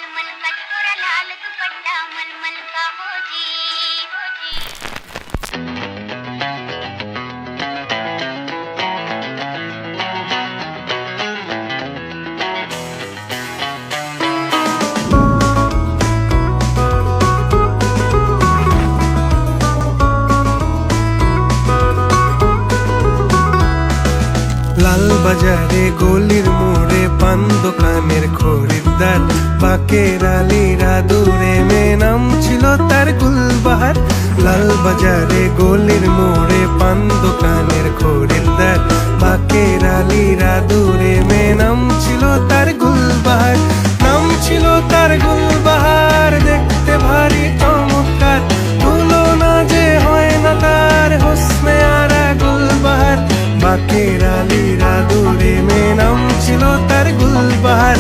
मलमल का छोरा लाल दुपट्टा मलमल का हो जी। লাল বাজারে গলির মোড়ে পান দোকানের খরিদ্দার বাকের আলীরা দূরে মেয়ে নাম ছিল তার গুলবাহার। লাল বাজারে গলির মোড়ে পান দোকানের খরিদ্দার বাকের আলীরা দূরে মেয়ে নাম ছিল তার গুলবাহার। নাম ছিল তার গুলবাহার, দেখতে ভারী চমৎকার, তুলনা যে হয় না তার হোসনে আরা গুলবাহার। বাকের আলীরা দূরে মেয়ে নাম ছিল তার গুলবাহার।